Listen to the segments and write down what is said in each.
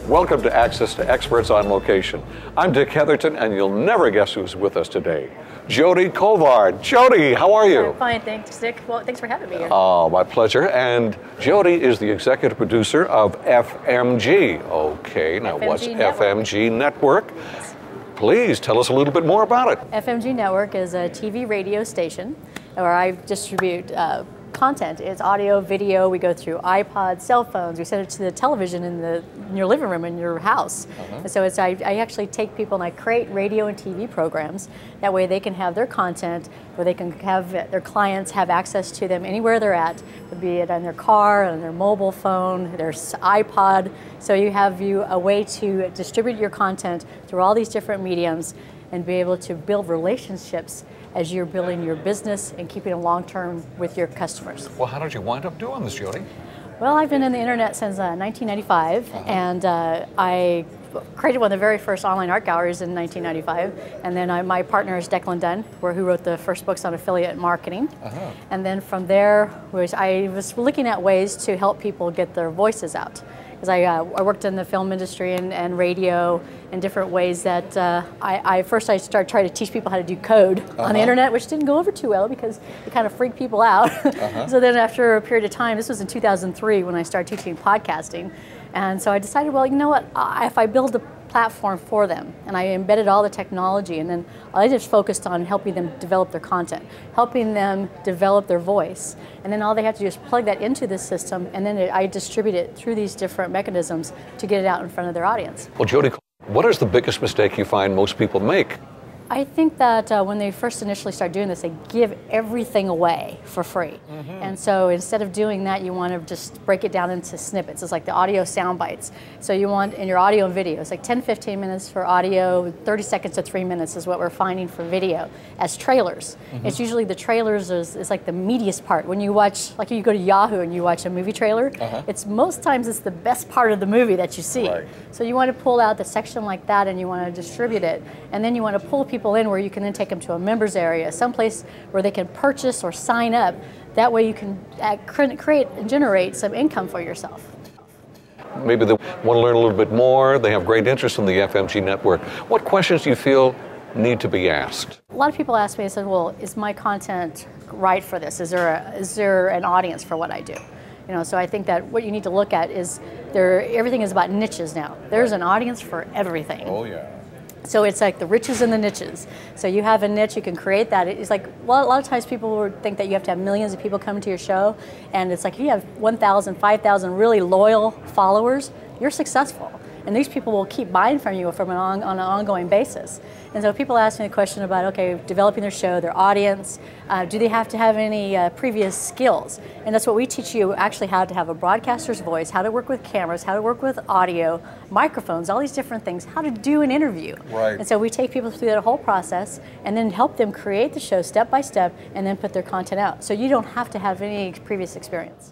Welcome to Access to Experts on Location. I'm Dick Heatherton, and you'll never guess who's with us today. Jody Colvard. Jody, how are you? I'm fine, thanks, Dick. Well, thanks for having me here. Oh, my pleasure. And Jody is the executive producer of FMG. Okay, now FMG what's Network. FMG Network? Please tell us a little bit more about it. FMG Network is a TV radio station where I distribute content. It's audio, video. We go through iPods, cell phones. We send it to the television in your living room in your house. And so I actually take people and I create radio and TV programs. That way they can have their content, where they can have their clients have access to them anywhere they're at, be it on their car, on their mobile phone, their iPod. So you have a way to distribute your content through all these different mediums and be able to build relationships as you're building your business and keeping them long-term with your customers. Well, how did you wind up doing this, Jody? Well, I've been in the internet since 1995, and I created one of the very first online art galleries in 1995, and then my partner is Declan Dunn, who wrote the first books on affiliate marketing. And then from there, I was looking at ways to help people get their voices out. Because I worked in the film industry and radio in different ways that I started trying to teach people how to do code on the internet, which didn't go over too well because it kind of freaked people out. So then after a period of time, this was in 2003 when I started teaching podcasting, and so I decided, well, you know what, if I build a platform for them and I embedded all the technology, and then I just focused on helping them develop their content, helping them develop their voice, and then all they have to do is plug that into the system, and then I distribute it through these different mechanisms to get it out in front of their audience. Well, Jody, what is the biggest mistake you find most people make? I think that when they first initially start doing this, they give everything away for free. And so instead of doing that, you want to just break it down into snippets. It's like the audio sound bites. So you want, in your audio and video, it's like 10, 15 minutes for audio, 30 seconds to 3 minutes is what we're finding for video as trailers. It's usually the trailers is like the meatiest part. When you watch, like you go to Yahoo and you watch a movie trailer, most times it's the best part of the movie that you see. So you want to pull out the section like that and you want to distribute it. And then you want to pull people in where you can then take them to a members area, someplace where they can purchase or sign up. That way you can create and generate some income for yourself. Maybe they want to learn a little bit more. They have great interest in the FMG network. What questions do you feel need to be asked? A lot of people ask me, they said, well, is my content right for this? Is there an audience for what I do? You know, so I think that what you need to look at is everything is about niches now. There's an audience for everything. Oh, yeah. So it's like the riches and the niches. So you have a niche, you can create that. It's like, well, a lot of times people would think that you have to have millions of people come to your show, and it's like if you have 1,000, 5,000 really loyal followers, you're successful. And these people will keep buying from you on an ongoing basis. And so people ask me the question about, okay, developing their show, their audience, do they have to have any previous skills? And that's what we teach you, actually how to have a broadcaster's voice, how to work with cameras, how to work with audio, microphones, all these different things, how to do an interview. And so we take people through that whole process and then help them create the show step by step and then put their content out. So you don't have to have any previous experience.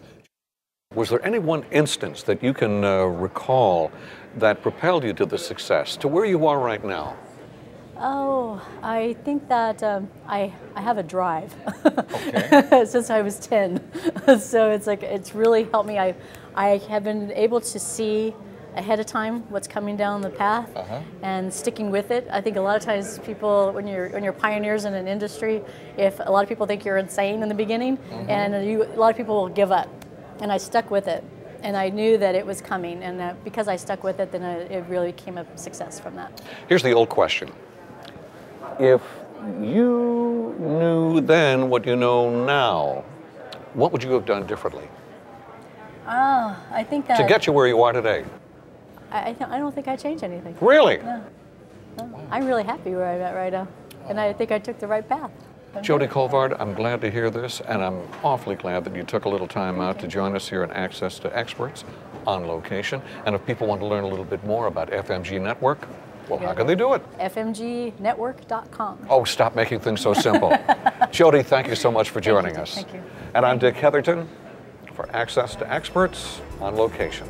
Was there any one instance that you can recall that propelled you to the success, to where you are right now? Oh, I think that I have a drive since I was 10. So it's like, it's really helped me. I have been able to see ahead of time what's coming down the path and sticking with it. I think a lot of times people, when you're pioneers in an industry, if a lot of people think you're insane in the beginning, and a lot of people will give up. And I stuck with it, and I knew that it was coming, and because I stuck with it, then it really became a success from that. Here's the old question. If you knew then what you know now, what would you have done differently? Oh, I think that... To get you where you are today? I don't think I changed anything. Really? No. I'm really happy where I'm at right now, and I think I took the right path. Jody Colvard, I'm glad to hear this, and I'm awfully glad that you took a little time out to join us here in Access to Experts on Location. And if people want to learn a little bit more about FMG Network, well, how can they do it? FMGnetwork.com. Oh, stop making things so simple. Jody, thank you so much for joining us. Thank you. And I'm Dick Heatherton for Access to Experts on Location.